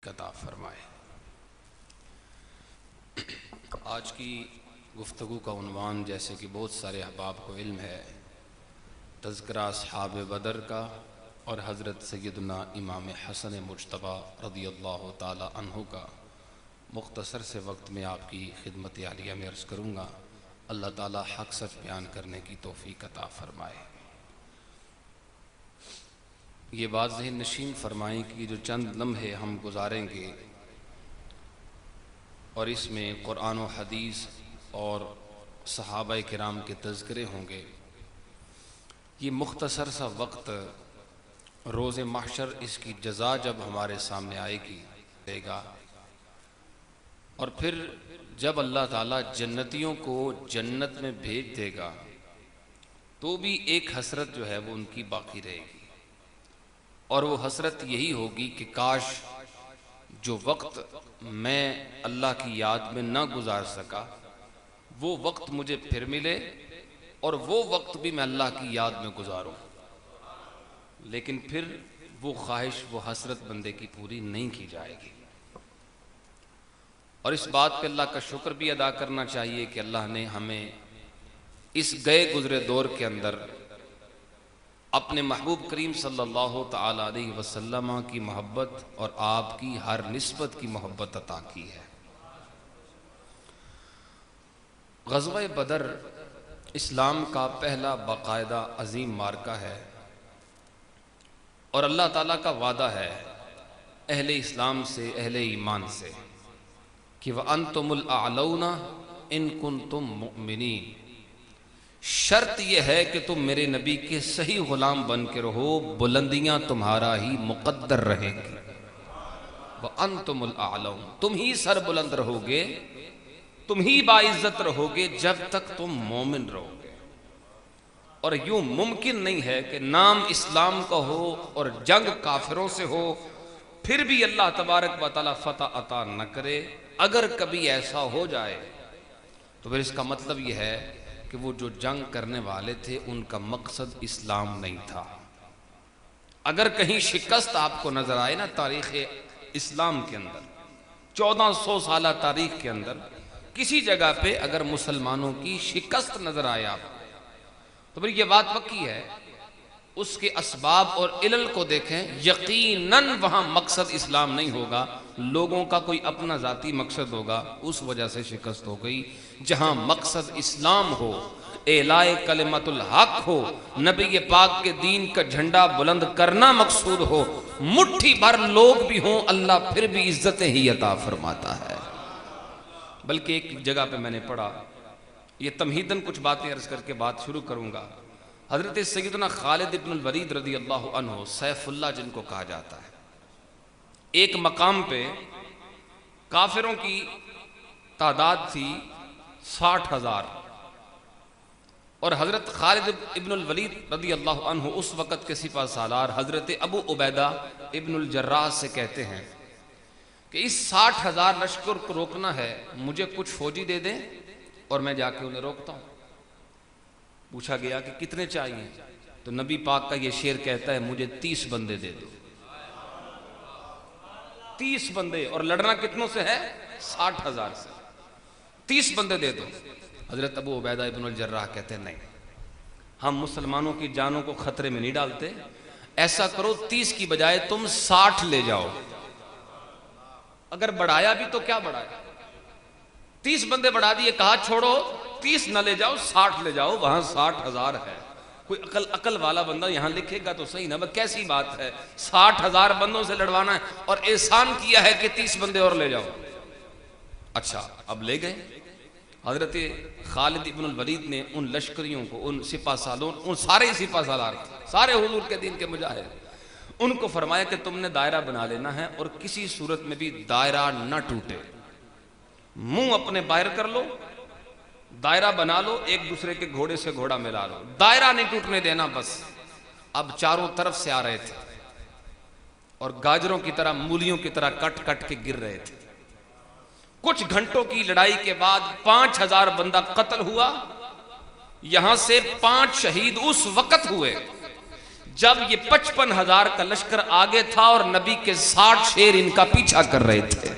عطا فرمائے۔ آج کی گفتگو کا عنوان جیسے کہ بہت سارے احباب کو علم ہے، تذکرہ اصحاب بدر کا اور حضرت سیدنا امام حسن مجتبی رضی اللہ تعالی عنہ کا مختصر سے وقت میں آپ کی خدمت عالیہ میں عرض کروں گا۔ اللہ تعالی حق سچ بیان کرنے کی توفیق عطا فرمائے۔ یہ بات ذہن نشین فرمائیں کہ جو چند لمحے ہم گزاریں گے اور اس میں قرآن و حدیث اور صحابہ کرام کے تذکرے ہوں گے، یہ مختصر سا وقت روز محشر اس کی جزا جب ہمارے سامنے آئے گی دے گا، اور پھر جب اللہ تعالیٰ جنتیوں کو جنت میں بھیج دے گا تو بھی ایک حسرت جو ہے وہ ان کی باقی رہے گی، اور وہ حسرت یہی ہوگی کہ کاش جو وقت میں اللہ کی یاد میں نہ گزار سکا وہ وقت مجھے پھر ملے اور وہ وقت بھی میں اللہ کی یاد میں گزاروں۔ لیکن پھر وہ خواہش، وہ حسرت بندے کی پوری نہیں کی جائے گی، اور اس بات پہ اللہ کا شکر بھی ادا کرنا چاہیے کہ اللہ نے ہمیں اس گئے گزرے دور کے اندر اپنے محبوب کریم صلی اللہ تعالی علیہ وسلم کی محبت اور آپ کی ہر نسبت کی محبت عطا کی ہے۔ غزوہ بدر اسلام کا پہلا باقاعدہ عظیم معرکہ ہے، اور اللہ تعالیٰ کا وعدہ ہے اہل اسلام سے، اہل ایمان سے کہ وَأَنْتُمُ الْأَعْلَوْنَ إِن كُنْتُم مُؤْمِنِينَ، شرط یہ ہے کہ تم میرے نبی کے صحیح غلام بن کے رہو، بلندیاں تمہارا ہی مقدر رہیں گی۔ وَأَنْتُمُ الْأَعْلَوْنَ، تم ہی سر بلند رہو گے، تم ہی باعزت رہو گے جب تک تم مومن رہو گے۔ اور یوں ممکن نہیں ہے کہ نام اسلام کا ہو اور جنگ کافروں سے ہو پھر بھی اللہ تبارک و تعالی فتح عطا نہ کرے۔ اگر کبھی ایسا ہو جائے تو پھر اس کا مطلب یہ ہے کہ وہ جو جنگ کرنے والے تھے ان کا مقصد اسلام نہیں تھا۔ اگر کہیں شکست آپ کو نظر آئے نا تاریخ اسلام کے اندر، 1400 سالہ تاریخ کے اندر کسی جگہ پہ اگر مسلمانوں کی شکست نظر آئے آپ کو تو پھر یہ بات پکی ہے، اس کے اسباب اور علل کو دیکھیں، یقیناً وہاں مقصد اسلام نہیں ہوگا، لوگوں کا کوئی اپنا ذاتی مقصد ہوگا، اس وجہ سے شکست ہو گئی۔ جہاں مقصد اسلام ہو، اعلاء کلمت الحق ہو، نبی پاک کے دین کا جھنڈا بلند کرنا مقصود ہو، مٹھی بھر لوگ بھی ہوں اللہ پھر بھی عزتیں ہی عطا فرماتا ہے۔ بلکہ ایک جگہ پہ میں نے پڑھا، یہ تمہیداً کچھ باتیں عرض کر کے بات شروع کروں گا۔ حضرت سیدنا خالد ابن الولید رضی اللہ عنہ، سیف اللہ جن کو کہا جاتا ہے، ایک مقام پہ کافروں کی تعداد تھی 60,000، اور حضرت خالد ابن الولید رضی اللہ عنہ اس وقت کے سپہ سالار حضرت ابو عبیدہ ابن الجراح سے کہتے ہیں کہ اس 60,000 لشکر کو روکنا ہے، مجھے کچھ فوجی دے دیں اور میں جا کے انہیں روکتا ہوں۔ پوچھا گیا کہ کتنے چاہیے، تو نبی پاک کا یہ شعر کہتا ہے مجھے 30 بندے دے دو، 30 بندے، اور لڑنا کتنوں سے ہے؟ 60,000 سے، 30 بندے دے دو۔ حضرت ابو عبیدہ ابن الجراح کہتے ہیں نہیں، ہم مسلمانوں کی جانوں کو خطرے میں نہیں ڈالتے، ایسا کرو 30 کی بجائے تم 60 لے جاؤ۔ اگر بڑھایا بھی تو کیا بڑھایا، 30 بندے بڑھا دیے، کہا چھوڑو 30 نہ لے جاؤ، 60 لے جاؤ، وہاں 60,000 ہے۔ کوئی عقل والا بندہ یہاں لکھے گا تو صحیح نا، کیسی بات ہے 60,000 بندوں سے لڑوانا ہے، اور احسان کیا ہے کہ 30 بندے اور لے جاؤ۔ اچھا اب لے گئے۔ حضرت خالد ابن الولید نے ان لشکریوں کو، ان سپہ سالوں، ان سارے سپہ سالار، سارے حضور کے دین کے مجاہد، ان کو فرمایا کہ تم نے دائرہ بنا لینا ہے، اور کسی صورت میں بھی دائرہ نہ ٹوٹے، منہ اپنے باہر کر لو، دائرہ بنا لو، ایک دوسرے کے گھوڑے سے گھوڑا ملا لو، دائرہ نہیں ٹوٹنے دینا بس۔ اب چاروں طرف سے آ رہے تھے اور گاجروں کی طرح، مولیوں کی طرح کٹ کٹ کے گر رہے تھے۔ کچھ گھنٹوں کی لڑائی کے بعد 5,000 بندہ قتل ہوا، یہاں سے 5 شہید اس وقت ہوئے جب یہ 55,000 کا لشکر آگے تھا اور نبی کے 60 شیر ان کا پیچھا کر رہے تھے،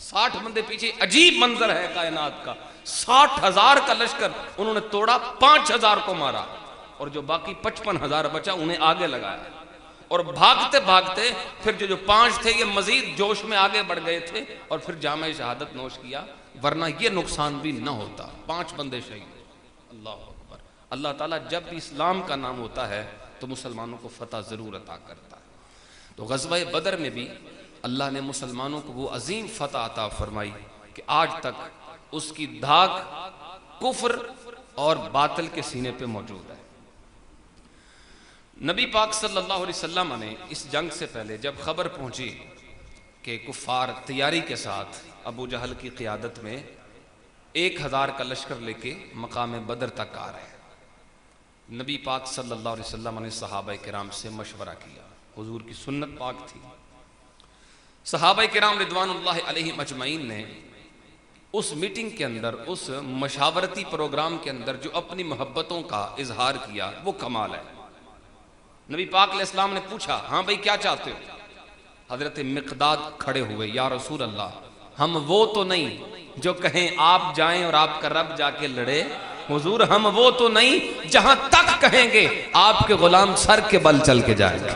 60 بندے پیچھے، عجیب منظر ہے کائنات کا، 60,000 کا لشکر انہوں نے توڑا، 5,000 کو مارا، اور جو باقی 55,000 بچا انہیں آگے لگایا، اور بھاگتے بھاگتے پھر جو 5 تھے یہ مزید جوش میں آگے بڑھ گئے تھے اور پھر جامع شہادت نوش کیا، ورنہ یہ نقصان بھی نہ ہوتا، 5 بندے شہید۔ اللہ اکبر۔ اللہ تعالیٰ جب بھی اسلام کا نام ہوتا ہے تو مسلمانوں کو فتح ضرور عطا کرتا ہے۔ تو غزوہ بدر میں بھی اللہ نے مسلمانوں کو وہ عظیم فتح عطا فرمائی کہ آج تک اس کی دھاگ کفر اور باطل کے سینے پہ موجود ہے۔ نبی پاک صلی اللہ علیہ وسلم نے اس جنگ سے پہلے جب خبر پہنچی کہ کفار تیاری کے ساتھ ابو جہل کی قیادت میں 1,000 کا لشکر لے کے مقام بدر تک آ رہے ہیں، نبی پاک صلی اللہ علیہ وسلم نے صحابہ کرام سے مشورہ کیا، حضور کی سنت پاک تھی۔ صحابہ کرام رضوان اللہ علیہم اجمعین نے اس میٹنگ کے اندر، اس مشاورتی پروگرام کے اندر جو اپنی محبتوں کا اظہار کیا وہ کمال ہے۔ نبی پاک علیہ السلام نے پوچھا، ہاں بھئی کیا چاہتے ہو؟ حضرت مقداد کھڑے ہوئے، یا رسول اللہ ہم وہ تو نہیں جو کہیں آپ جائیں اور آپ کا رب جا کے لڑے، حضور ہم وہ تو نہیں جہاں تک کہیں گے آپ کے غلام سر کے بل چل کے جائیں گے،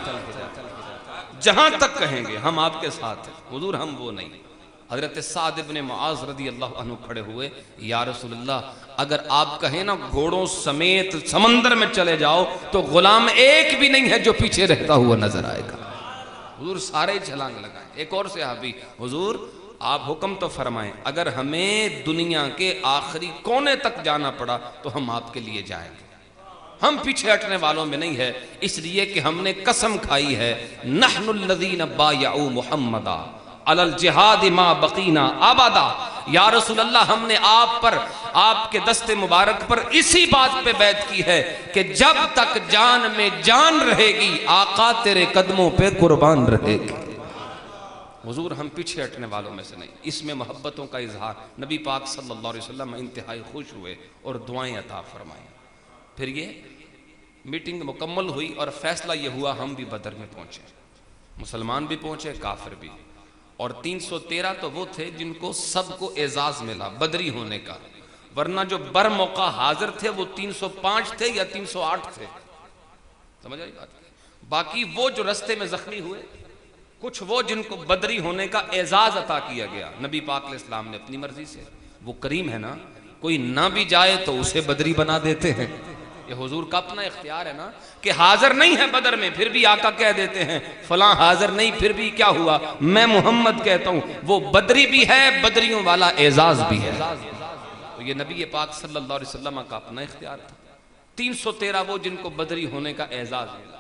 جہاں تک کہیں گے ہم آپ کے ساتھ ہیں، حضور ہم وہ نہیں۔ حضرت سعد ابن معاذ رضی اللہ عنہ کھڑے ہوئے، یا رسول اللہ اگر آپ کہیں نا گھوڑوں سمیت سمندر میں چلے جاؤ تو غلام ایک بھی نہیں ہے جو پیچھے رہتا ہوا نظر آئے گا، حضور سارے چھلانگ لگائیں۔ ایک اور صحابی، حضور آپ حکم تو فرمائیں، اگر ہمیں دنیا کے آخری کونے تک جانا پڑا تو ہم آپ کے لیے جائیں گے، ہم پیچھے ہٹنے والوں میں نہیں ہے، اس لیے کہ ہم نے قسم کھائی ہے، نحن الذین بایعوا محمدا علی الجہاد ما بقینا ابدا، یا رسول اللہ ہم نے آپ پر، آپ کے دست مبارک پر اسی بات پہ بیعت کی ہے کہ جب تک جان میں جان رہے گی آقا تیرے قدموں پہ قربان رہے گی۔ حضور ہم پیچھے ہٹنے والوں میں سے نہیں۔ اس میں محبتوں کا اظہار، نبی پاک صلی اللہ علیہ وسلم انتہائی خوش ہوئے اور دعائیں عطا فرمائیں۔ پھر یہ میٹنگ مکمل ہوئی اور فیصلہ یہ ہوا ہم بھی بدر میں پہنچے، مسلمان بھی پہنچے، کافر بھی، اور 313 تو وہ تھے جن کو سب کو اعزاز ملا بدری ہونے کا، ورنہ جو بر موقع حاضر تھے وہ 305 تھے یا 308 تھے، سمجھ آئی بات؟ باقی وہ جو رستے میں زخمی ہوئے، کچھ وہ جن کو بدری ہونے کا اعزاز عطا کیا گیا نبی پاک علیہ السلام نے اپنی مرضی سے۔ وہ کریم ہے نا، کوئی نہ بھی جائے تو اسے بدری بنا دیتے ہیں، یہ حضور کا اپنا اختیار ہے نا، کہ حاضر نہیں ہے بدر میں پھر بھی آقا کہہ دیتے ہیں فلاں حاضر نہیں، پھر بھی کیا ہوا، میں محمد کہتا ہوں، وہ بدری بھی ہے، بدریوں والا اعزاز بھی ہے۔ تو یہ نبی پاک صلی اللہ علیہ وسلم کا اپنا اختیار تھا۔ 313 وہ جن کو بدری ہونے کا اعزاز ملا،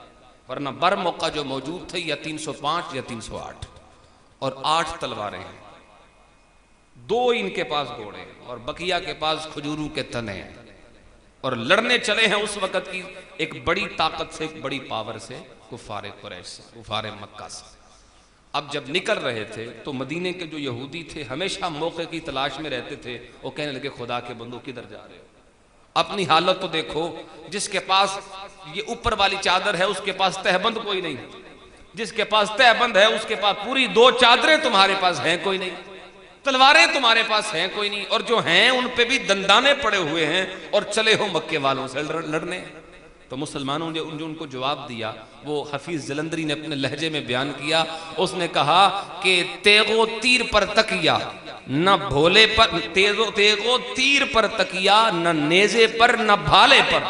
ورنہ بر موقع جو موجود تھے یا 305 یا 308، اور 8 تلواریں ہیں، 2 ان کے پاس گھوڑے اور بقیہ کے پاس کھجوروں کے تنے ہیں، اور لڑنے چلے ہیں اس وقت کی ایک بڑی طاقت سے، ایک بڑی پاور سے، کفار قریش سے، کفار مکہ سے۔ اب جب نکل رہے تھے تو مدینے کے جو یہودی تھے ہمیشہ موقع کی تلاش میں رہتے تھے، وہ کہنے لگے خدا کے بندو کدھر جا رہے ہو، اپنی حالت تو دیکھو، جس کے پاس یہ اوپر والی چادر ہے اس کے پاس تہبند کوئی نہیں، جس کے پاس تہبند ہے اس کے پاس پوری 2 چادریں تمہارے پاس ہیں کوئی نہیں، تلواریں تمہارے پاس ہیں کوئی نہیں، اور جو ہیں ان پہ بھی دندانے پڑے ہوئے ہیں، اور چلے ہو مکے والوں سے لڑنے۔ تو مسلمانوں نے جو ان کو جواب دیا وہ حفیظ جلندری نے اپنے لہجے میں بیان کیا، اس نے کہا کہ تیغو تیر پر تکیا، نہ بھولے پر، تیغو تیر پر تکیا، نہ نیزے پر نہ بھالے پر،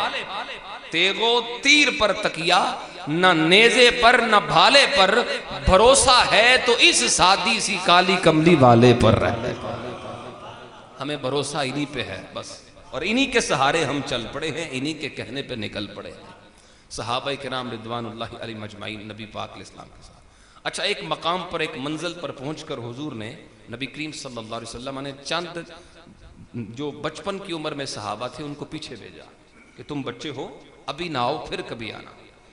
تیغو تیر پر تکیا، نہ نیزے پر نہ بھالے پر، بھروسہ ہے تو اس سادی سی کالی کملی والے پر رہے۔ ہمیں بھروسہ انہی پہ ہے بس، اور انہی کے سہارے ہم چل پڑے ہیں، انہی کے کہنے پہ نکل پڑے ہیں۔ صحابہ کرام رضوان اللہ علیہم اجمعین نبی پاک علیہ السلام کے ساتھ۔ اچھا، ایک مقام پر، ایک منزل پر پہنچ کر حضور نے، نبی کریم صلی اللہ علیہ وسلم نے چند جو بچپن کی عمر میں صحابہ تھے ان کو پیچھے بھیجا کہ تم بچے ہو، ابھی نہ آؤ، پھر کبھی آنا،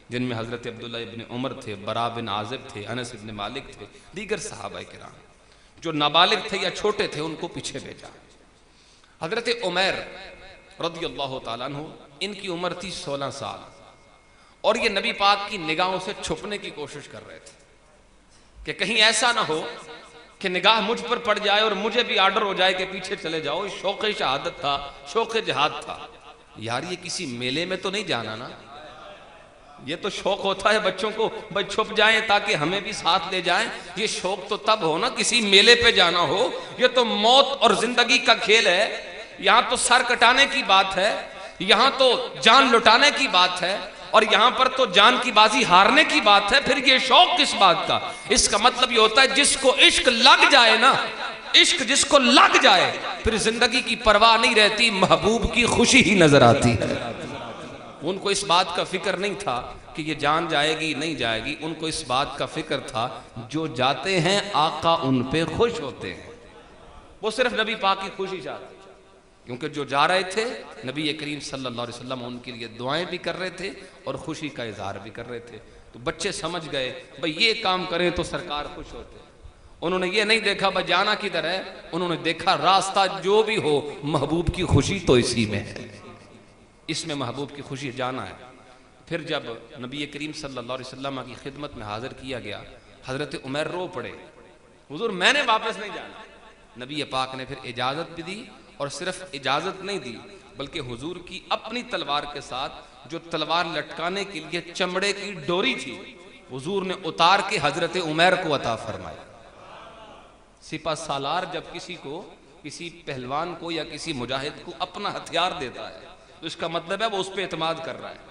جن میں حضرت عبداللہ ابن عمر تھے، برا بن عازب تھے، انس ابن مالک تھے، دیگر صحابہ کرام جو نابالغ تھے یا چھوٹے تھے ان کو پیچھے بھیجا۔ حضرت عمیر رضی اللہ تعالیٰ عنہ، ان کی عمر تھی 16 سال، اور یہ نبی پاک کی نگاہوں سے چھپنے کی کوشش کر رہے تھے کہ کہیں ایسا نہ ہو کہ نگاہ مجھ پر پڑ جائے اور مجھے بھی آرڈر ہو جائے کہ پیچھے چلے جاؤ. شوق شہادت تھا, شوق جہاد تھا. یار یہ کسی میلے میں تو نہیں جانا نا, یہ تو شوق ہوتا ہے بچوں کو بھائی چھپ جائیں تاکہ ہمیں بھی ساتھ لے جائیں. یہ شوق تو تب ہو نا کسی میلے پہ جانا ہو. یہ تو موت اور زندگی کا کھیل ہے. یہاں تو سر کٹانے کی بات ہے, یہاں تو جان لٹانے کی بات ہے, اور یہاں پر تو جان کی بازی ہارنے کی بات ہے. پھر یہ شوق کس بات کا؟ اس کا مطلب یہ ہوتا ہے جس کو عشق لگ جائے نا, عشق جس کو لگ جائے پھر زندگی کی پرواہ نہیں رہتی, محبوب کی خوشی ہی نظر آتی ہے. ان کو اس بات کا فکر نہیں تھا کہ یہ جان جائے گی نہیں جائے گی, ان کو اس بات کا فکر تھا جو جاتے ہیں آقا ان پہ خوش ہوتے ہیں. وہ صرف نبی پاک کی خوشی چاہتے ہیں, کیونکہ جو جا رہے تھے نبی کریم صلی اللہ علیہ وسلم ان کے لیے دعائیں بھی کر رہے تھے اور خوشی کا اظہار بھی کر رہے تھے. تو بچے سمجھ گئے بھئی یہ کام کریں تو سرکار خوش ہوتے ہیں. انہوں نے یہ نہیں دیکھا بھئی جانا کدھر ہے, انہوں نے دیکھا راستہ جو بھی ہو محبوب کی خوشی تو اسی میں ہے, اس میں محبوب کی خوشی جانا ہے. پھر جب نبی کریم صلی اللہ علیہ وسلم کی خدمت میں حاضر کیا گیا, حضرت عمر رو پڑے, حضور میں نے واپس نہیں جانا. نبی پاک نے پھر اجازت بھی دی, اور صرف اجازت نہیں دی بلکہ حضور کی اپنی تلوار کے ساتھ جو تلوار لٹکانے کے لیے چمڑے کی ڈوری تھی حضور نے اتار کے حضرت عمر کو عطا فرمائی. سپہ سالار جب کسی کو, کسی پہلوان کو یا کسی مجاہد کو اپنا ہتھیار دیتا ہے تو اس کا مطلب ہے وہ اس پہ اعتماد کر رہا ہے,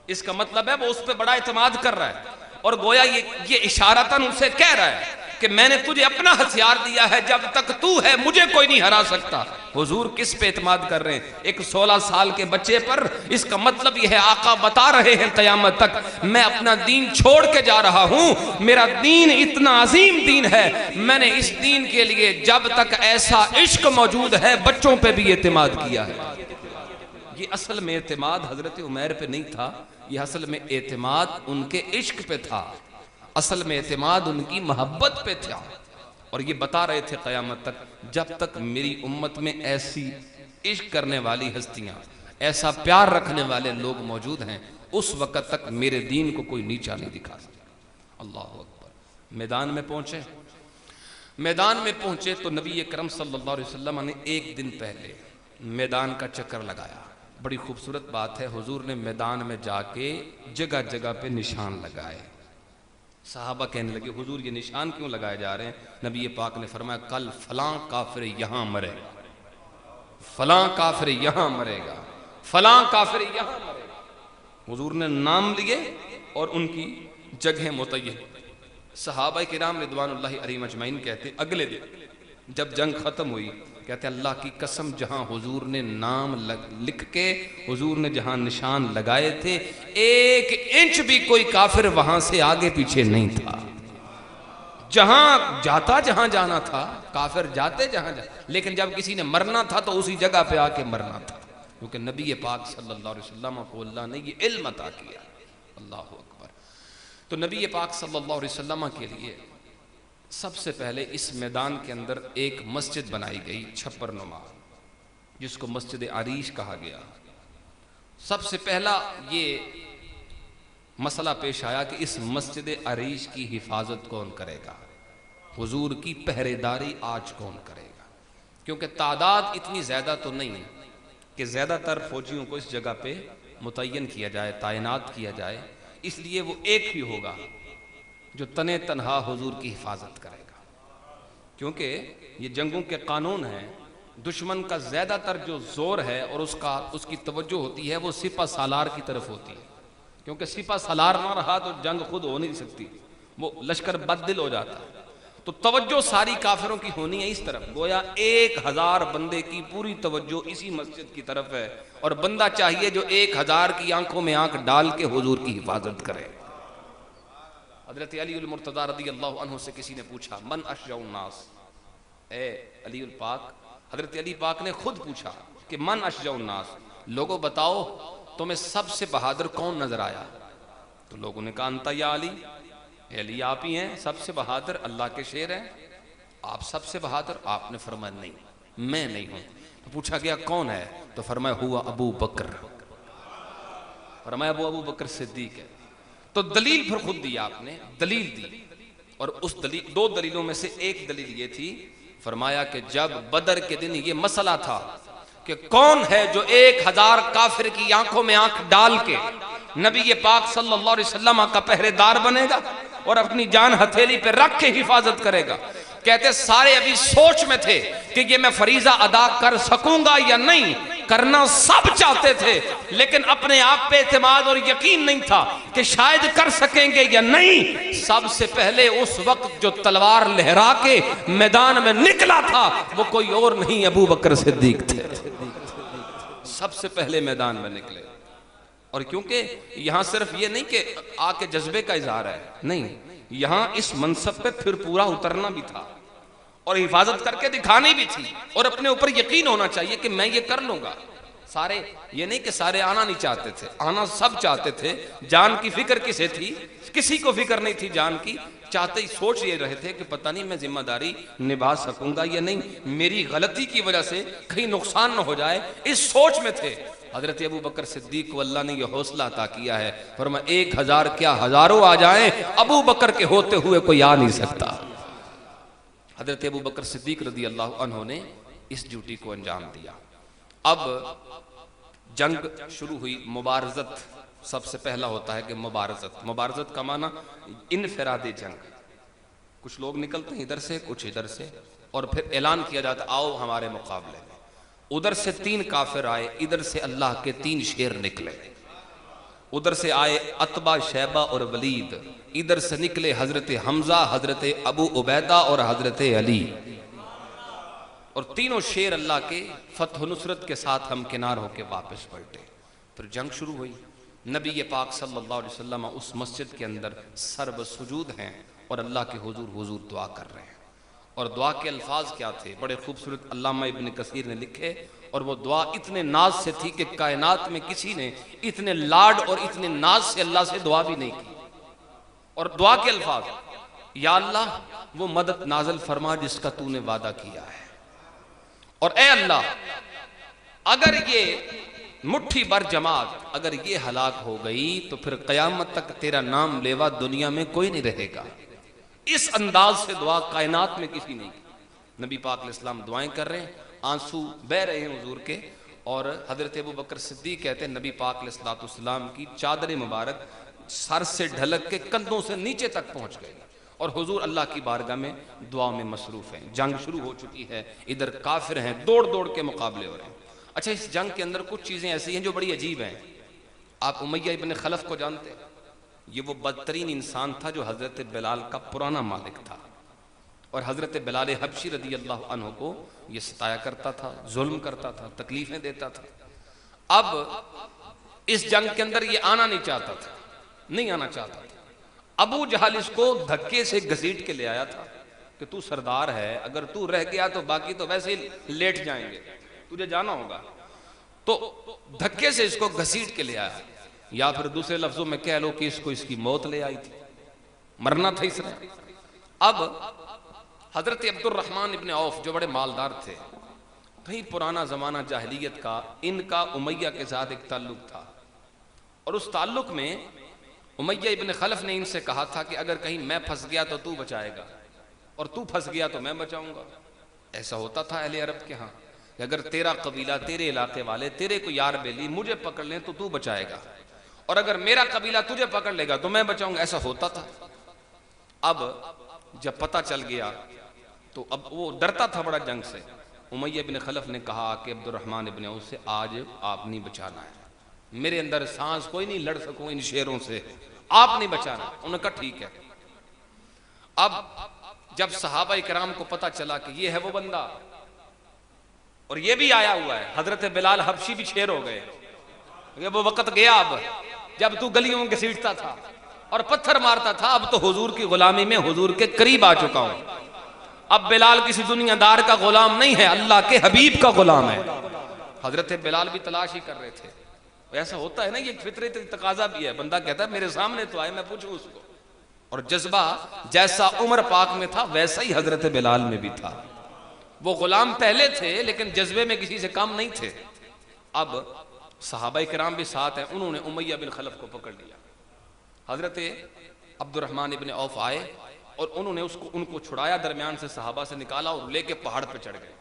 اس کا مطلب ہے وہ اس پہ بڑا اعتماد کر رہا ہے. اور گویا یہ اشارتاً ان سے کہہ رہا ہے کہ میں نے تجھے اپنا ہتھیار دیا ہے, جب تک تو ہے مجھے کوئی نہیں ہرا سکتا. حضور کس پہ اعتماد کر رہے ہیں؟ ایک 16 سال کے بچے پر. اس کا مطلب یہ ہے آقا بتا رہے ہیں قیامت تک میں اپنا دین چھوڑ کے جا رہا ہوں, میرا دین اتنا عظیم دین ہے, میں نے اس دین کے لیے جب تک ایسا عشق موجود ہے بچوں پہ بھی اعتماد کیا ہے. یہ اصل میں اعتماد حضرت عمر پہ نہیں تھا, یہ اصل میں اعتماد ان کے عشق پہ تھا, اصل میں اعتماد ان کی محبت پہ تھا. اور یہ بتا رہے تھے قیامت تک جب تک میری امت میں ایسی عشق کرنے والی ہستیاں, ایسا پیار رکھنے والے لوگ موجود ہیں, اس وقت تک میرے دین کو کوئی نیچا نہیں دکھا سکتا. اللہ اکبر. میدان میں پہنچے, میدان میں پہنچے تو نبی اکرم صلی اللہ علیہ وسلم نے ایک دن پہلے میدان کا چکر لگایا. بڑی خوبصورت بات ہے, حضور نے میدان میں جا کے جگہ جگہ پہ نشان لگائے. صحابہ کہنے لگے حضور یہ نشان کیوں لگائے جا رہے ہیں؟ نبی پاک نے فرمایا کل فلاں کافر یہاں مرے گا, فلاں کافر یہاں مرے گا, فلاں کافر یہاں مرے گا. حضور نے نام لیے اور ان کی جگہیں متعین. صحابہ کرام رضوان اللہ علیہم اجمعین کہتے اگلے دن جب جنگ ختم ہوئی کہتے اللہ کی قسم جہاں حضور نے نام لکھ کے حضور نے جہاں نشان لگائے تھے 1 انچ بھی کوئی کافر وہاں سے آگے پیچھے نہیں تھا. جہاں جاتا جہاں جانا تھا کافر جاتے جہاں لیکن جب کسی نے مرنا تھا تو اسی جگہ پہ آ کے مرنا تھا, کیونکہ نبی پاک صلی اللہ علیہ وسلم کو اللہ نے یہ علم عطا کیا. اللہ اکبر. تو نبی پاک صلی اللہ علیہ وسلم کے لیے سب سے پہلے اس میدان کے اندر ایک مسجد بنائی گئی چھپر نما, جس کو مسجد عریش کہا گیا. سب سے پہلا یہ مسئلہ پیش آیا کہ اس مسجد عریش کی حفاظت کون کرے گا, حضور کی پہرے داری آج کون کرے گا, کیونکہ تعداد اتنی زیادہ تو نہیں کہ زیادہ تر فوجیوں کو اس جگہ پہ متعین کیا جائے, تعینات کیا جائے. اس لیے وہ ایک ہی ہوگا جو تنے تنہا حضور کی حفاظت کرے گا, کیونکہ یہ جنگوں کے قانون ہیں. دشمن کا زیادہ تر جو زور ہے اور اس کی توجہ ہوتی ہے وہ سپہ سالار کی طرف ہوتی ہے, کیونکہ سپہ سالار نہ رہا تو جنگ خود ہو نہیں سکتی, وہ لشکر بد دل ہو جاتا ہے. تو توجہ ساری کافروں کی ہونی ہے اس طرف, گویا 1000 بندے کی پوری توجہ اسی مسجد کی طرف ہے, اور بندہ چاہیے جو 1000 کی آنکھوں میں آنکھ ڈال کے حضور کی حفاظت کرے. حضرت علی المرتضی رضی اللہ عنہ سے کسی نے پوچھا من اشجع الناس, اے علی الپاک, حضرت علی پاک نے خود پوچھا کہ من اشجع الناس, لوگوں بتاؤ تمہیں سب سے بہادر کون نظر آیا؟ تو لوگوں نے کہا انتا یا علی, اے علی آپ ہی ہیں سب سے بہادر, اللہ کے شیر ہیں, آپ سب سے بہادر. آپ نے فرمایا نہیں میں نہیں ہوں. تو پوچھا گیا کون ہے؟ تو فرمایا ہوا ابو بکر. فرمایا وہ ابو بکر صدیق ہے. تو دلیل پھر خود دی آپ نے، دلیل دی، اور اس دلیل، دو دلیلوں میں سے ایک دلیل یہ تھی، فرمایا کہ جب بدر کے دن یہ مسئلہ تھا کہ کون ہے جو 1000 کافر کی آنکھوں میں آنکھ ڈال کے نبی پاک صلی اللہ علیہ وسلم کا پہرے دار بنے گا اور اپنی جان ہتھیلی پہ رکھ کے حفاظت کرے گا. کہتے سارے ابھی سوچ میں تھے کہ یہ میں فریضہ ادا کر سکوں گا یا نہیں. کرنا سب چاہتے تھے لیکن اپنے آپ پہ اعتماد اور یقین نہیں تھا کہ شاید کر سکیں گے یا نہیں. سب سے پہلے اس وقت جو تلوار لہرا کے میدان میں نکلا تھا وہ کوئی اور نہیں ابو بکر صدیق تھے. سب سے پہلے میدان میں نکلے. اور کیونکہ یہاں صرف یہ نہیں کہ آ کے جذبے کا اظہار ہے، نہیں، یہاں اس منصب پہ پھر پورا اترنا بھی تھا اور حفاظت کر کے دکھانی بھی تھی اور اپنے اوپر یقین ہونا چاہیے کہ میں یہ کر لوں گا. سارے یہ نہیں کہ سارے آنا نہیں چاہتے تھے، آنا سب چاہتے تھے. جان کی فکر کسے تھی؟ کسی کو فکر نہیں تھی جان کی. چاہتے ہی سوچ یہ رہے تھے کہ پتہ نہیں میں ذمہ داری نبھا سکوں گا یا نہیں، میری غلطی کی وجہ سے کہیں نقصان نہ ہو جائے، اس سوچ میں تھے. حضرت ابو بکر صدیق کو اللہ نے یہ حوصلہ عطا کیا ہے، فرمایا 1000 کیا ہزاروں آ جائیں ابو بکر کے ہوتے ہوئے کوئی آ نہیں سکتا. حضرت ابو بکر صدیق رضی اللہ عنہ نے اس ڈیوٹی کو انجام دیا. اب جنگ شروع ہوئی. مبارزت سب سے پہلا ہوتا ہے کہ مبارزت کا معنی انفرادی جنگ. کچھ لوگ نکلتے ہیں ادھر سے، کچھ ادھر سے، اور پھر اعلان کیا جاتا آؤ ہمارے مقابلے میں. ادھر سے 3 کافر آئے، ادھر سے اللہ کے 3 شیر نکلے. ادھر سے آئے عتبہ، شیبہ اور ولید، ادھر سے نکلے حضرت حمزہ، حضرت ابو عبیدہ اور حضرت علی. اور تینوں شیر اللہ کے فتح و نصرت کے ساتھ ہم کنار ہو کے واپس پلٹے. پھر جنگ شروع ہوئی. نبی پاک صلی اللہ علیہ وسلم اس مسجد کے اندر سرب سجود ہیں اور اللہ کے حضور دعا کر رہے ہیں. اور دعا کے الفاظ کیا تھے؟ بڑے خوبصورت علامہ ابن کثیر نے لکھے. اور وہ دعا اتنے ناز سے تھی کہ کائنات میں کسی نے اتنے لاڈ اور اتنے ناز سے اللہ سے دعا بھی نہیں کی. اور دعا کے الفاظ، یا اللہ وہ مدد نازل فرما جس کا تو نے وعدہ کیا ہے، اور اے اللہ اگر یہ مٹھی بر جماعت اگر یہ ہلاک ہو گئی تو پھر قیامت تک تیرا نام لیوا دنیا میں کوئی نہیں رہے گا. اس انداز سے دعا کائنات میں کسی نہیں کی. نبی پاک علیہ السلام دعائیں کر رہے ہیں، آنسو بہ رہے ہیں حضور کے. اور حضرت ابو بکر صدیق کہتے ہیں نبی پاک علیہ السلام کی چادر مبارک سر سے ڈھلک کے کندھوں سے نیچے تک پہنچ گئی اور حضور اللہ کی بارگاہ میں دعا میں مصروف ہیں. جنگ شروع ہو چکی ہے، ادھر کافر ہیں، دوڑ کے مقابلے ہو رہے ہیں. اچھا، اس جنگ کے اندر کچھ چیزیں ایسی ہیں جو بڑی عجیب ہیں. آپ امیہ ابن خلف کو جانتے ہیں؟ یہ وہ بدترین انسان تھا جو حضرت بلال کا پرانا مالک تھا، اور حضرت بلال حبشی رضی اللہ عنہ کو یہ ستایا کرتا تھا، ظلم کرتا تھا، تکلیفیں دیتا تھا. اب اس جنگ کے اندر یہ آنا نہیں چاہتا تھا. ابو جہل اس کو دھکے سے گھسیٹ کے لے آیا تھا کہ تو سردار ہے، اگر تو رہ گیا تو باقی تو ویسے ہی لیٹ جائیں گے، تجھے جانا ہوگا. تو دھکے سے اس کو گھسیٹ کے لے آیا، یا پھر دوسرے لفظوں میں کہہ لو کہ اس کو اس کی موت لے آئی تھی، مرنا تھا اس نے. اب حضرت عبد الرحمن ابن عوف جو بڑے مالدار تھے، کہیں پرانا زمانہ جاہلیت کا، ان کا امیہ کے ساتھ ایک تعلق تھا، اور اس تعلق میں امیہ ابن خلف نے ان سے کہا تھا کہ اگر کہیں میں پھنس گیا تو تو بچائے گا، اور تو پھنس گیا تو میں بچاؤں گا. ایسا ہوتا تھا اہل عرب کے ہاں کہ اگر تیرا قبیلہ، تیرے علاقے والے، تیرے کو یار بیلی مجھے پکڑ لیں تو تو بچائے گا، اور اگر میرا قبیلہ تجھے پکڑ لے گا تو میں بچاؤں گا. ایسا ہوتا تھا. اب جب پتہ چل گیا تو اب وہ ڈرتا تھا بڑا جنگ سے. امیہ ابن خلف نے کہا کہ عبد الرحمن ابن عوف سے آج آپ نہیں بچانا ہے، میرے اندر سانس کوئی نہیں لڑ سکوں ان شیروں سے، آپ نہیں بچانا. انہوں نے کہا ٹھیک ہے. اب جب صحابہ کرام کو پتہ چلا کہ یہ ہے وہ بندہ اور یہ بھی آیا ہوا ہے، حضرت بلال حبشی بھی شیر ہو گئے. وہ وقت گیا اب جب تو گلیوں میں گھسیٹتا تھا اور پتھر مارتا تھا، اب تو حضور کی غلامی میں حضور کے قریب آ چکا ہوں. اب بلال کسی دنیا دار کا غلام نہیں ہے، اللہ کے حبیب کا غلام ہے. حضرت بلال بھی تلاش ہی کر رہے تھے. ایسا ہوتا ہے نا، یہ فطرت تقاضا بھی ہے، بندہ کہتا ہے میرے سامنے تو آئے میں پوچھوں اس کو. اور جذبہ جیسا عمر پاک میں تھا ویسا ہی حضرت بلال میں بھی تھا. وہ غلام پہلے تھے لیکن جذبے میں کسی سے کم نہیں تھے. اب صحابہ کرام بھی ساتھ ہیں، انہوں نے امیہ بن خلف کو پکڑ لیا۔ حضرت عبد الرحمن ابن عوف آئے اور انہوں نے ان کو چھڑایا، درمیان سے صحابہ سے نکالا اور لے کے پہاڑ پہ چڑھ گئے،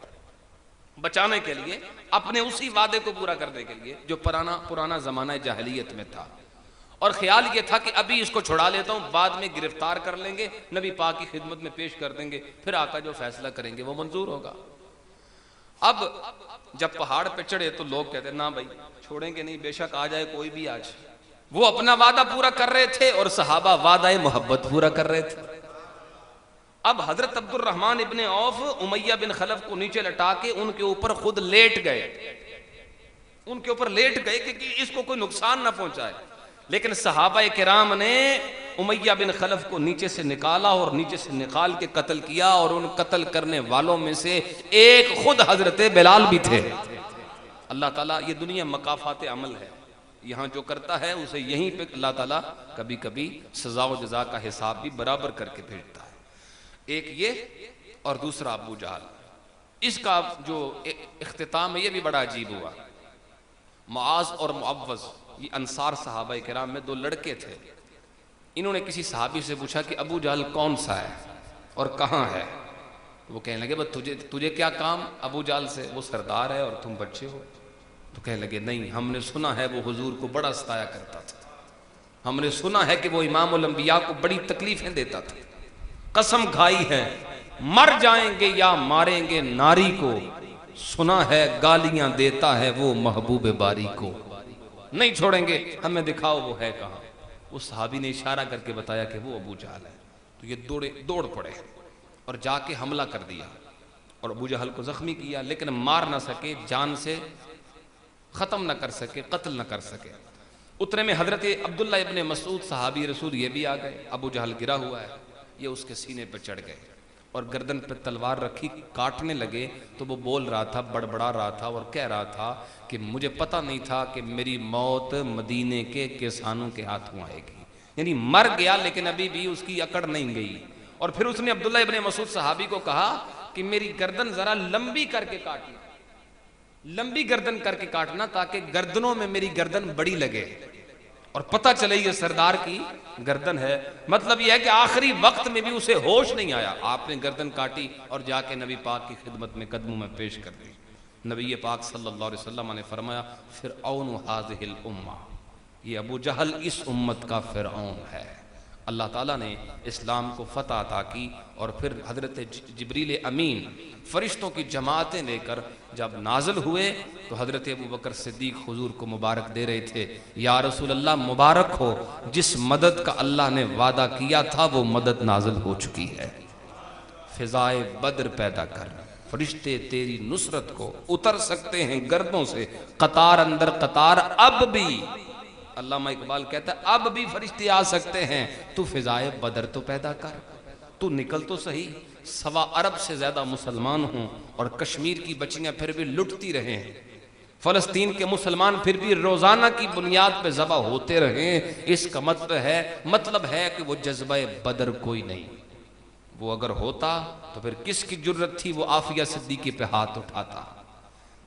بچانے کے لیے، اپنے اسی وعدے کو پورا کرنے کے لیے جو پرانا زمانہ جاہلیت میں تھا۔ اور خیال یہ تھا کہ ابھی اس کو چھڑا لیتا ہوں، بعد میں گرفتار کر لیں گے، نبی پاک کی خدمت میں پیش کر دیں گے، پھر آقا جو فیصلہ کریں گے وہ منظور ہوگا۔ اب جب پہاڑ پہ چڑھے تو لوگ کہتے ہیں نا بھائی چھوڑیں گے نہیں، بے شک آ جائے کوئی بھی آج۔ وہ اپنا وعدہ پورا کر رہے تھے اور صحابہ وعدہ محبت پورا کر رہے تھے۔ اب حضرت عبد الرحمن ابن عوف امیہ بن خلف کو نیچے لٹا کے ان کے اوپر خود لیٹ گئے، ان کے اوپر لیٹ گئے کہ اس کو کوئی نقصان نہ پہنچائے، لیکن صحابہ کرام نے امیہ بن خلف کو نیچے سے نکالا اور نیچے سے نکال کے قتل کیا، اور ان قتل کرنے والوں میں سے ایک خود حضرت بلال بھی تھے۔ اللہ تعالیٰ، یہ دنیا مکافات عمل ہے، یہاں جو کرتا ہے اسے یہیں پہ اللہ تعالیٰ کبھی کبھی سزا و جزا کا حساب بھی برابر کر کے بھیجتا ہے۔ ایک یہ، اور دوسرا ابو جہل۔ اس کا جو اختتام ہے یہ بھی بڑا عجیب ہوا۔ معاذ اور معوذ، یہ انصار صحابہ کرام میں دو لڑکے تھے، انہوں نے کسی صحابی سے پوچھا کہ ابو جہل کون سا ہے اور کہاں ہے؟ وہ کہنے لگے بس تجھے کیا کام ابو جہل سے، وہ سردار ہے اور تم بچے ہو۔ تو کہنے لگے نہیں، ہم نے سنا ہے وہ حضور کو بڑا ستایا کرتا تھا، ہم نے سنا ہے کہ وہ امام الانبیاء کو بڑی تکلیفیں دیتا تھا، قسم کھائی ہے مر جائیں گے یا ماریں گے ناری کو، سنا ہے گالیاں دیتا ہے وہ محبوب باری کو، نہیں چھوڑیں گے، ہمیں دکھاؤ وہ ہے کہاں۔ اس صحابی نے اشارہ کر کے بتایا کہ وہ ابو جہل ہے۔ تو یہ دوڑ پڑے اور جا کے حملہ کر دیا اور ابو جہل کو زخمی کیا، لیکن مار نہ سکے، جان سے ختم نہ کر سکے، قتل نہ کر سکے۔ اتنے میں حضرت عبداللہ ابن مسعود صحابی رسول یہ بھی آ گئے، ابو جہل گرا ہوا ہے، یہ اس کے سینے پہ چڑھ گئے اور گردن پہ تلوار رکھی، کاٹنے لگے تو وہ بول رہا تھا، بڑبڑا رہا تھا اور کہہ رہا تھا کہ مجھے پتہ نہیں تھا کہ میری موت مدینے کے کسانوں کے ہاتھوں آئے گی، یعنی مر گیا لیکن ابھی بھی اس کی اکڑ نہیں گئی۔ اور پھر اس نے عبداللہ ابن مسعود صحابی کو کہا کہ میری گردن ذرا لمبی کر کے کاٹنا، لمبی گردن کر کے کاٹنا تاکہ گردنوں میں میری گردن بڑی لگے اور پتہ چلے یہ سردار کی گردن ہے۔ مطلب یہ ہے کہ آخری وقت میں بھی اسے ہوش نہیں آیا، آپ نے گردن کاٹی اور جا کے نبی پاک کی خدمت میں قدموں میں پیش کر دی۔ نبی پاک صلی اللہ علیہ وسلم نے فرمایا فرعون ھذہ الامہ، یہ ابو جہل اس امت کا فرعون ہے۔ اللہ تعالیٰ نے اسلام کو فتح عطا کی اور پھر حضرت جبریل امین فرشتوں کی جماعتیں لے کر جب نازل ہوئے تو حضرت ابو بکر صدیق حضور کو مبارک دے رہے تھے، یا رسول اللہ مبارک ہو، جس مدد کا اللہ نے وعدہ کیا تھا وہ مدد نازل ہو چکی ہے، فضائے بدر پیدا کر، فرشتے تیری نصرت کو اتر سکتے ہیں گردوں سے قطار اندر قطار، اب بھی علامہ اقبال کہتا ہے اب بھی فرشتے آ سکتے ہیں، تو فضائے بدر تو پیدا کر، تو نکل تو صحیح، 1.25 ارب سے زیادہ مسلمان ہوں اور کشمیر کی بچیاں پھر بھی لٹتی رہیں، فلسطین کے مسلمان پھر بھی روزانہ کی بنیاد پہ ذبح ہوتے رہیں، اس کا مطلب ہے کہ وہ جذبہ بدر کوئی نہیں، وہ اگر ہوتا تو پھر کس کی جرت تھی وہ عافیہ صدیقی پہ ہاتھ اٹھاتا،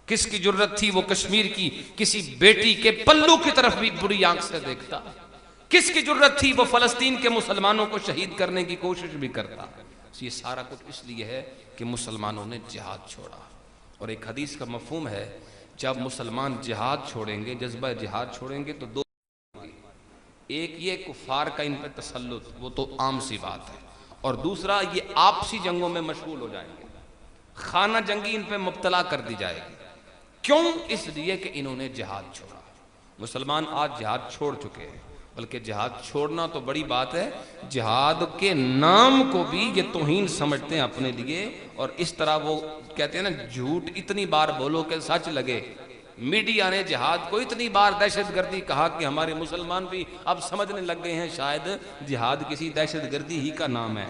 کس کی جرت تھی وہ کشمیر کی کسی بیٹی کے پلو کی طرف بھی بری آنکھ سے دیکھتا، کس کی جرت تھی وہ فلسطین کے مسلمانوں کو شہید کرنے کی کوشش بھی کرتا۔ یہ سارا کچھ اس لیے ہے کہ مسلمانوں نے جہاد چھوڑا، اور ایک حدیث کا مفہوم ہے جب مسلمان جہاد چھوڑیں گے، جذبہ جہاد چھوڑیں گے تو دو، ایک یہ کفار کا ان پہ تسلط، وہ تو عام سی بات ہے، اور دوسرا یہ آپسی جنگوں میں مشغول ہو جائیں گے، خانہ جنگی ان پہ مبتلا کر دی جائے گی۔ کیوں؟ اس لیے کہ انہوں نے جہاد چھوڑا۔ مسلمان آج جہاد چھوڑ چکے ہیں، بلکہ جہاد چھوڑنا تو بڑی بات ہے، جہاد کے نام کو بھی یہ توہین سمجھتے ہیں اپنے لیے، اور اس طرح وہ کہتے ہیں نا جھوٹ اتنی بار بولو کہ سچ لگے۔ میڈیا نے جہاد کو اتنی بار دہشت گردی کہا کہ ہمارے مسلمان بھی اب سمجھنے لگ گئے ہیں شاید جہاد کسی دہشت گردی ہی کا نام ہے،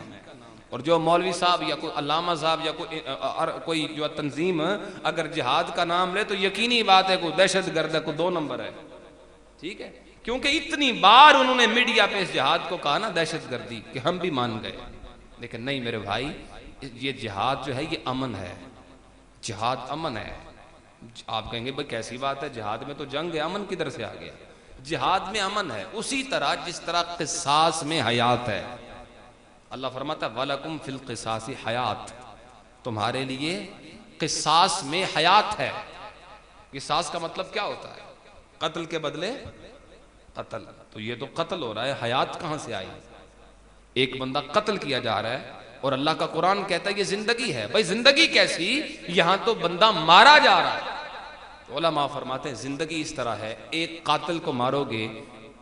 اور جو مولوی صاحب یا کوئی علامہ صاحب یا کوئی جو تنظیم اگر جہاد کا نام لے تو یقینی بات ہے کوئی دہشت گرد ہے، کوئی 2 نمبر ہے، ٹھیک ہے، کیونکہ اتنی بار انہوں نے میڈیا پہ اس جہاد کو کہا نا دہشت گردی کہ ہم بھی مان گئے، لیکن نہیں میرے بھائی، یہ جہاد جو ہے یہ امن ہے، جہاد امن ہے، آپ کہیں گے بھئی کیسی بات ہے، جہاد میں تو جنگ ہے، امن کدھر سے آ گیا؟ جہاد میں امن ہے، اسی طرح جس طرح قصاص میں حیات ہے۔ اللہ فرماتا ہے وَلَكُمْ فِي الْقِصَاصِ حیات، تمہارے لیے قصاص میں حیات ہے۔ قصاص کا مطلب کیا ہوتا ہے؟ قتل کے بدلے قتل، تو یہ تو قتل ہو رہا ہے، حیات کہاں سے آئی؟ ایک بندہ قتل کیا جا رہا ہے اور اللہ کا قرآن کہتا ہے یہ زندگی ہے۔ بھئی زندگی کیسی؟ یہاں تو بندہ مارا جا رہا ہے۔ علماء فرماتے ہیں زندگی اس طرح ہے، ایک قاتل کو مارو گے،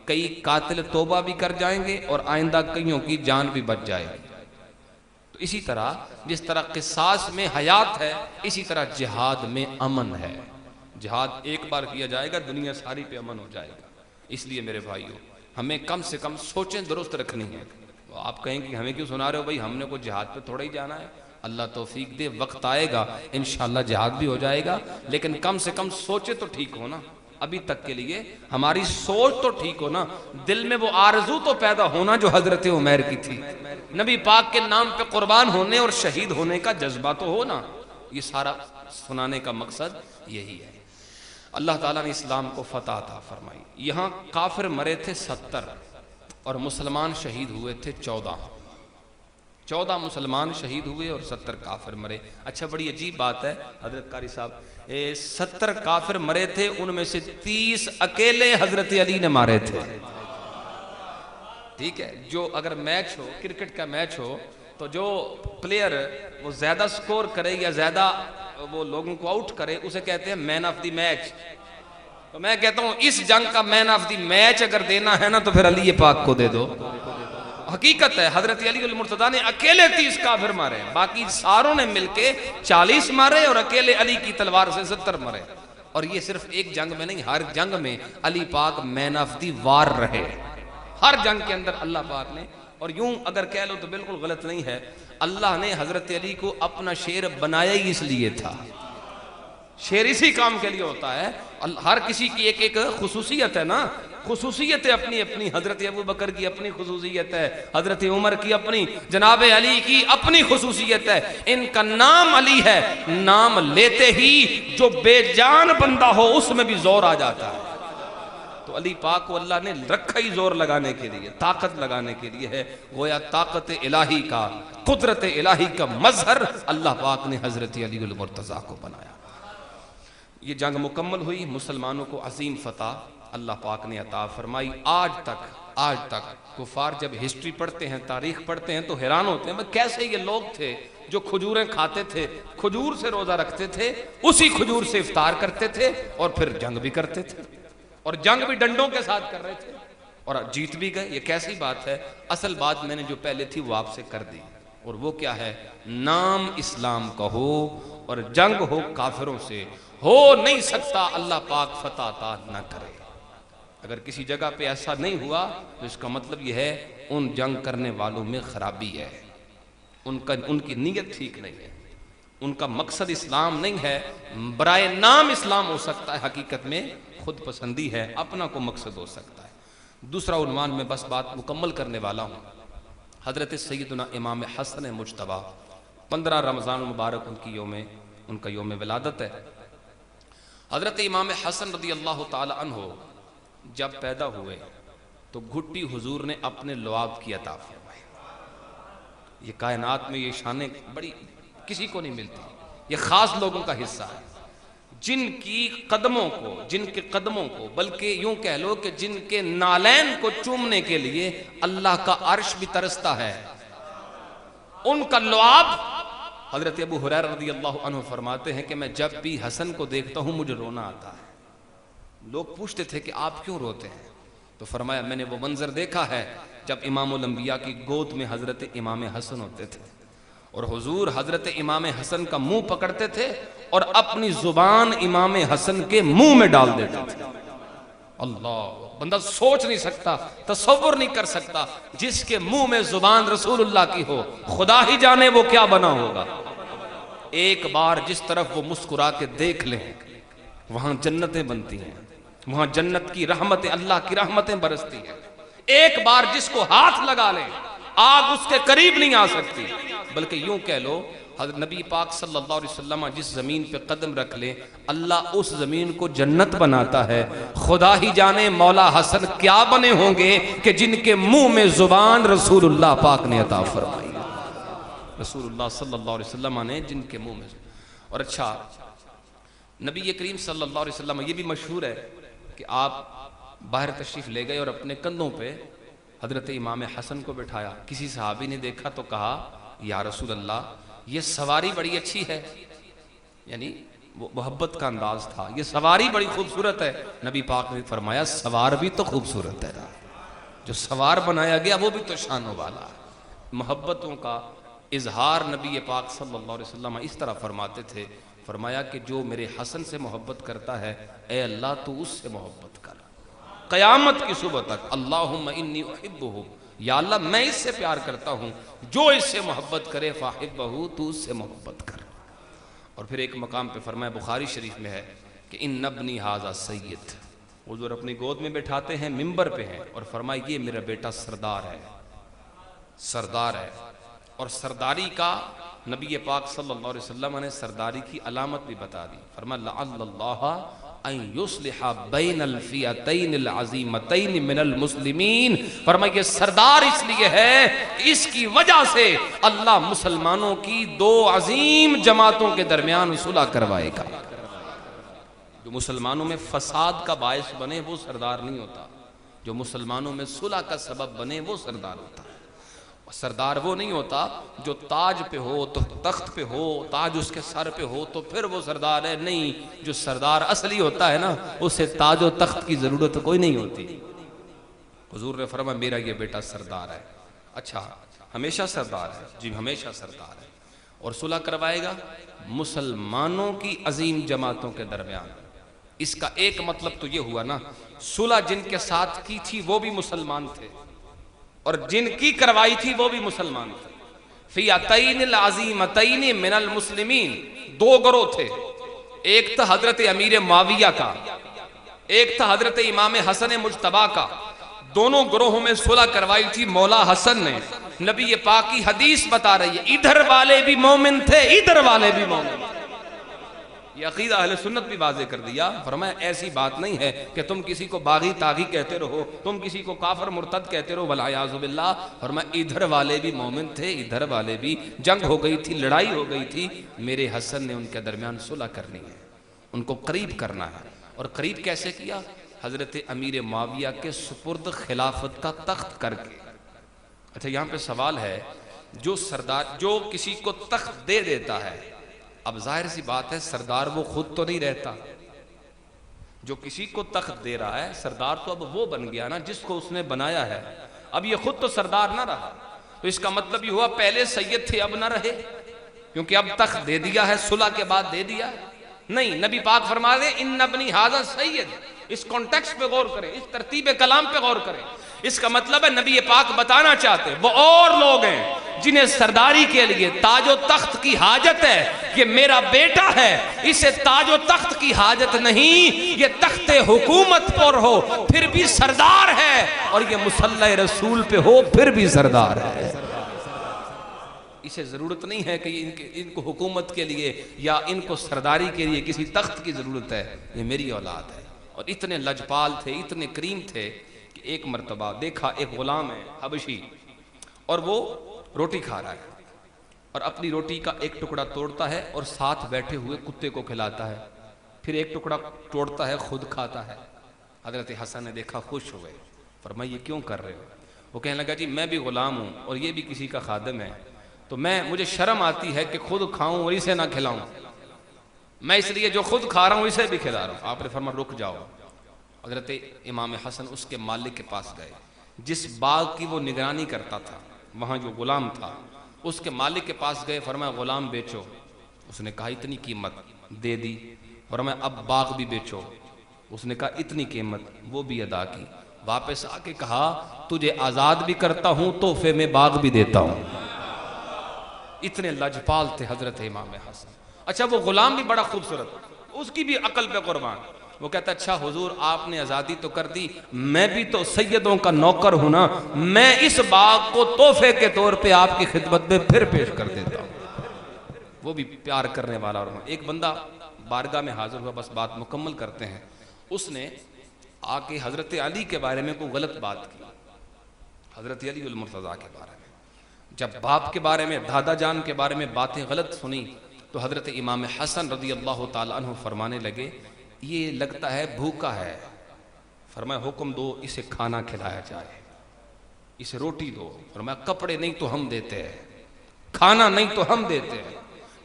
کئی قاتل توبہ بھی کر جائیں گے اور آئندہ کئیوں کی جان بھی بچ جائے گی۔ تو اسی طرح جس طرح قصاص میں حیات ہے، اسی طرح جہاد میں امن ہے۔ جہاد ایک بار کیا جائے گا، دنیا ساری پہ امن ہو جائے گا۔ اس لیے میرے بھائیو، ہمیں کم سے کم سوچیں درست رکھنی ہے۔ آپ کہیں کہ ہمیں کیوں سنا رہے ہو بھائی، ہم نے کوئی جہاد پہ تھوڑا ہی جانا ہے۔ اللہ توفیق دے، وقت آئے گا انشاءاللہ جہاد بھی ہو جائے گا، لیکن کم سے کم سوچے تو ٹھیک ہو نا۔ ابھی تک کے لیے ہماری سوچ تو ٹھیک ہو نا، دل میں وہ آرزو تو پیدا ہونا جو حضرت عمیر کی تھی، نبی پاک کے نام پہ قربان ہونے اور شہید ہونے کا جذبہ تو ہو نا۔ یہ سارا سنانے کا مقصد یہی ہے۔ اللہ تعالیٰ نے اسلام کو فتح عطا فرمائی۔ یہاں کافر مرے تھے 70 اور مسلمان شہید ہوئے تھے 14 مسلمان شہید ہوئے اور 70 کافر مرے۔ اچھا بڑی عجیب بات ہے حضرت قاری صاحب، 70 کافر مرے تھے، ان میں سے 30 اکیلے حضرت علی نے مارے تھے۔ ٹھیک ہے، جو اگر میچ ہو، کرکٹ کا میچ ہو، تو جو پلیئر وہ زیادہ سکور کرے یا زیادہ وہ لوگوں کو آؤٹ کرے، اسے کہتے ہیں مین آف دی میچ۔ تو میں کہتا ہوں اس جنگ کا مین آف دی میچ اگر دینا ہے نا تو پھر علی پاک کو دے دو۔ حقیقت ہے حضرت علی المرتضیٰ نے اکیلے 30 کافر مارے، باقی ساروں نے مل کے 40 مارے اور اکیلے علی کی تلوار سے 70 مرے۔ اور یہ صرف ایک جنگ میں نہیں، ہر جنگ میں علی پاک مین آف دی وار رہے، ہر جنگ کے اندر اللہ پاک نے۔ اور یوں اگر کہہ لو تو بالکل غلط نہیں ہے، اللہ نے حضرت علی کو اپنا شیر بنایا ہی اس لیے تھا۔ شیر اسی کام کے لیے ہوتا ہے، ہر کسی کی ایک خصوصیت ہے نا، خصوصیت ہے اپنی اپنی۔ حضرت ابو بکر کی اپنی خصوصیت ہے، حضرت عمر کی اپنی، جناب علی کی اپنی خصوصیت ہے۔ ان کا نام علی ہے، نام لیتے ہی جو بے جان بندہ ہو اس میں بھی زور آ جاتا ہے۔ تو علی پاک کو اللہ نے رکھا ہی زور لگانے کے لیے، طاقت لگانے کے لیے ہے۔ گویا طاقت الہی کا، قدرت الہی کا مظہر اللہ پاک نے حضرت علی المرتضیٰ کو بنایا۔ یہ جنگ مکمل ہوئی، مسلمانوں کو عظیم فتح اللہ پاک نے عطا فرمائی۔ آج تک کفار جب ہسٹری پڑھتے ہیں، تاریخ پڑھتے ہیں تو حیران ہوتے ہیں کیسے یہ لوگ تھے جو کھجوریں کھاتے تھے، کھجور سے روزہ رکھتے تھے، اسی کھجور سے افطار کرتے تھے اور پھر جنگ بھی کرتے تھے، اور جنگ بھی ڈنڈوں کے ساتھ کر رہے تھے اور جیت بھی گئے۔ یہ کیسی بات ہے؟ اصل بات میں نے جو پہلے تھی وہ آپ سے کر دی، اور وہ کیا ہے؟ نام اسلام کا ہو اور جنگ ہو کافروں سے، ہو نہیں سکتا اللہ پاک فتح عطا نہ کرے۔ اگر کسی جگہ پہ ایسا نہیں ہوا تو اس کا مطلب یہ ہے ان جنگ کرنے والوں میں خرابی ہے، ان کی نیت ٹھیک نہیں ہے، ان کا مقصد اسلام نہیں ہے۔ برائے نام اسلام ہو سکتا ہے، حقیقت میں خود پسندی ہے، اپنا کو مقصد ہو سکتا ہے۔ دوسرا عنوان میں بس بات مکمل کرنے والا ہوں۔ حضرت سیدنا امام حسن مجتبیٰ، 15 رمضان المبارک ان کا یوم ولادت ہے۔ حضرت امام حسن رضی اللہ تعالی عنہ جب پیدا ہوئے تو گھٹی حضور نے اپنے لعاب کی عطا فرمائی۔ یہ کائنات میں یہ شانیں بڑی کسی کو نہیں ملتی، یہ خاص لوگوں کا حصہ ہے، جن کے قدموں کو بلکہ یوں کہہ لو کہ جن کے نالین کو چومنے کے لیے اللہ کا عرش بھی ترستا ہے، ان کا لعاب۔ حضرت ابو ہریرہ رضی اللہ عنہ فرماتے ہیں کہ میں جب بھی حسن کو دیکھتا ہوں مجھے رونا آتا ہے۔ لوگ پوچھتے تھے کہ آپ کیوں روتے ہیں؟ تو فرمایا میں نے وہ منظر دیکھا ہے جب امام الانبیاء کی گود میں حضرت امام حسن ہوتے تھے اور حضور حضرت امام حسن کا منہ پکڑتے تھے اور اپنی زبان امام حسن کے منہ میں ڈال دیتے تھے۔ اللہ، بندہ سوچ نہیں سکتا، تصور نہیں کر سکتا، جس کے منہ میں زبان رسول اللہ کی ہو خدا ہی جانے وہ کیا بنا ہوگا۔ ایک بار جس طرف وہ مسکرا کے دیکھ لیں وہاں جنتیں بنتی ہیں، وہاں جنت کی رحمتیں، اللہ کی رحمتیں برستی ہیں۔ ایک بار جس کو ہاتھ لگا لیں آگ اس کے قریب نہیں آ سکتی، بلکہ یوں کہہ لو حضرت نبی پاک صلی اللہ علیہ وسلم جس زمین پہ قدم رکھ لیں اللہ اس زمین کو جنت بناتا ہے. خدا ہی جانے مولا حسن کیا بنے ہوں گے کہ جن کے منہ میں زبان رسول اللہ پاک نے عطا فرمائی. رسول اللہ صلی اللہ علیہ وسلم نے جن کے منہ میں. اور اچھا نبی کریم صلی اللہ علیہ وسلم یہ بھی مشہور ہے کہ آپ باہر تشریف لے گئے اور اپنے کندھوں پہ حضرت امام حسن کو بٹھایا. کسی صحابی نے دیکھا تو کہا یا رسول اللہ یہ سواری بڑی اچھی ہے, یعنی وہ محبت کا انداز تھا, یہ سواری بڑی خوبصورت ہے. نبی پاک نے فرمایا سوار بھی تو خوبصورت ہے, جو سوار بنایا گیا وہ بھی تو شانوں والا ہے. محبتوں کا اظہار نبی پاک صلی اللہ علیہ وسلم اس طرح فرماتے تھے. فرمایا کہ جو میرے حسن سے محبت کرتا ہے اے اللہ تو اس سے محبت کر قیامت کی صبح تک. اللہم انی احبہ, یا اللہ میں اس سے پیار کرتا ہوں, جو اس سے محبت کرے فاحبہ, تو اس سے محبت کر. اور پھر ایک مقام پہ فرمایا بخاری شریف میں ہے کہ ان ابنی ھذا سید, حضور اپنی گود میں بٹھاتے ہیں منبر پہ ہیں اور فرمایا یہ میرا بیٹا سردار ہے, سردار ہے. اور سرداری کا نبی پاک صلی اللہ علیہ وسلم نے سرداری کی علامت بھی بتا دی. فرمایا لعل اللہ ان یصلح بین الفئتین العظیمتین من المسلمین. فرمایا یہ سردار اس لیے ہے اس کی وجہ سے اللہ مسلمانوں کی دو عظیم جماعتوں کے درمیان صلح کروائے گا. جو مسلمانوں میں فساد کا باعث بنے وہ سردار نہیں ہوتا, جو مسلمانوں میں صلح کا سبب بنے وہ سردار ہوتا ہے. سردار وہ نہیں ہوتا جو تاج پہ ہو تو تخت پہ ہو, تاج اس کے سر پہ ہو تو پھر وہ سردار ہے. نہیں, جو سردار اصلی ہوتا ہے نا اسے تاج و تخت کی ضرورت کوئی نہیں ہوتی. حضور نے فرمایا میرا یہ بیٹا سردار ہے. اچھا ہمیشہ سردار ہے؟ جی ہمیشہ سردار ہے. اور صلح کروائے گا مسلمانوں کی عظیم جماعتوں کے درمیان. اس کا ایک مطلب تو یہ ہوا نا صلح جن کے ساتھ کی تھی وہ بھی مسلمان تھے اور جن کی کروائی تھی وہ بھی مسلمان تھے. فئتین العظیمتین من المسلمین, دو گروہ تھے, ایک تھا حضرت امیر معاویہ کا, ایک تھا حضرت امام حسن مجتبیٰ کا. دونوں گروہوں میں صلح کروائی تھی مولا حسن نے. نبی پاک کی حدیث بتا رہی ہے ادھر والے بھی مومن تھے ادھر والے بھی مومن تھے. یہ عقیدہ اہل سنت بھی واضح کر دیا. فرمایا ایسی بات نہیں ہے کہ تم کسی کو باغی تاغی کہتے رہو, تم کسی کو کافر مرتد کہتے رہو والعیاذ باللہ. فرمایا ادھر والے بھی مومن تھے ادھر والے بھی. جنگ ہو گئی تھی, لڑائی ہو گئی تھی, میرے حسن نے ان کے درمیان صلح کرنی ہے, ان کو قریب کرنا ہے. اور قریب کیسے کیا؟ حضرت امیر معاویہ کے سپرد خلافت کا تخت کر کے. اچھا یہاں پہ سوال ہے, جو سردار جو کسی کو تخت دے دیتا ہے, اب ظاہر سی بات ہے سردار وہ خود تو نہیں رہتا, جو کسی کو تخت دے رہا ہے سردار تو اب وہ بن گیا نا جس کو اس نے بنایا ہے. اب یہ خود تو سردار نہ رہا, تو اس کا مطلب یہ ہوا پہلے سید تھے اب نہ رہے, کیونکہ اب تخت دے دیا ہے, صلح کے بعد دے دیا. نہیں, نبی پاک فرما دے ان ابنی ھذا سید. اس کانٹیکسٹ پہ غور کریں, اس ترتیب کلام پہ غور کریں. اس کا مطلب ہے نبی پاک بتانا چاہتے وہ اور لوگ ہیں جنہیں سرداری کے لیے تاج و تخت کی حاجت ہے. یہ میرا بیٹا ہے, اسے تاج و تخت کی حاجت نہیں, یہ تخت حکومت پر ہو پھر بھی سردار ہے, اور یہ مصلی رسول پہ ہو پھر بھی سردار ہے. اسے ضرورت نہیں ہے کہ ان کو حکومت کے لیے یا ان کو سرداری کے لیے کسی تخت کی ضرورت ہے. یہ میری اولاد ہے. اور اتنے لجپال تھے, اتنے کریم تھے کہ ایک مرتبہ دیکھا ایک غلام ہے حبشی, اور وہ روٹی کھا رہا ہے اور اپنی روٹی کا ایک ٹکڑا توڑتا ہے اور ساتھ بیٹھے ہوئے کتے کو کھلاتا ہے, پھر ایک ٹکڑا توڑتا ہے خود کھاتا ہے. حضرت حسن نے دیکھا, خوش ہوئے. فرمایا یہ کیوں کر رہے ہو؟ وہ کہنے لگا جی میں بھی غلام ہوں اور یہ بھی کسی کا خادم ہے, تو مجھے شرم آتی ہے کہ خود کھاؤں اور اسے نہ کھلاؤں, میں اس لیے جو خود کھا رہا ہوں اسے بھی کھلا رہا ہوں. آپ نے فرمایا رک جاؤ. حضرت امام حسن اس کے مالک کے پاس گئے, جس باغ کی وہ نگرانی کرتا تھا, وہاں جو غلام تھا اس کے مالک کے پاس گئے. فرمایا غلام بیچو. اس نے کہا اتنی قیمت, دے دی. فرمایا اب باغ بھی بیچو. اس نے کہا اتنی قیمت, وہ بھی ادا کی. واپس آ کے کہا تجھے آزاد بھی کرتا ہوں, تحفے میں باغ بھی دیتا ہوں. اتنے لجپال تھے حضرت امام حسن. اچھا وہ غلام بھی بڑا خوبصورت, اس کی بھی عقل پہ قربان. وہ کہتا اچھا حضور آپ نے آزادی تو کر دی, میں بھی تو سیدوں کا نوکر ہوں نا, میں اس باغ کو تحفے کے طور پہ آپ کی خدمت میں پھر پیش کر دیتا ہوں. وہ بھی پیار کرنے والا. اور ایک بندہ بارگاہ میں حاضر ہوا, بس بات مکمل کرتے ہیں. اس نے آ کے حضرت علی کے بارے میں کوئی غلط بات کی, حضرت علی المرتضیٰ کے بارے میں. جب باپ کے بارے میں, دادا جان کے بارے میں باتیں غلط سنی تو حضرت امام حسن رضی اللہ تعالیٰ عنہ فرمانے لگے یہ لگتا ہے بھوکا ہے. فرمایا حکم دو اسے کھانا کھلایا جائے, اسے روٹی دو. فرمایا کپڑے نہیں تو ہم دیتے ہیں, کھانا نہیں تو ہم دیتے ہیں.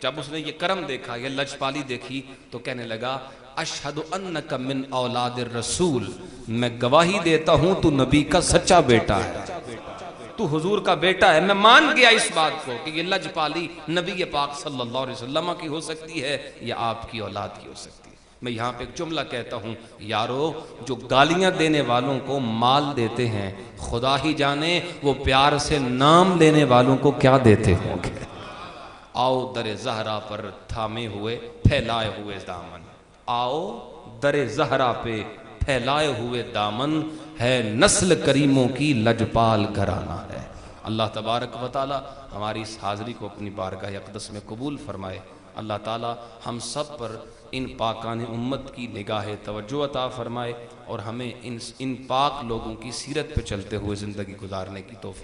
جب اس نے یہ کرم دیکھا, یہ لجپالی دیکھی, تو کہنے لگا اشہد انک من اولاد الرسول, میں گواہی دیتا ہوں تو نبی کا سچا بیٹا ہے, تو حضور کا بیٹا ہے. میں مان گیا اس بات کو کہ یہ لجپالی نبی پاک صلی اللہ علیہ وسلم کی ہو سکتی ہے یا آپ کی اولاد کی ہو سکتی ہے. میں یہاں پہ ایک جملہ کہتا ہوں, یارو جو گالیاں دینے والوں کو مال دیتے ہیں, خدا ہی جانے وہ پیار سے نام لینے والوں کو کیا دیتے ہوں گے. آؤ در زہرا پر تھامے ہوئے پھیلائے ہوئے دامن, آؤ در زہرا پہ پھیلائے ہوئے دامن, ہے نسل کریموں کی لجپال گھرانہ ہے. اللہ تبارک و تعالی ہماری اس حاضری کو اپنی بارگاہ اقدس میں قبول فرمائے. اللہ تعالی ہم سب پر ان پاکان امت کی نگاہ توجہ عطا فرمائے اور ہمیں ان پاک لوگوں کی سیرت پہ چلتے ہوئے زندگی گزارنے کی توفیق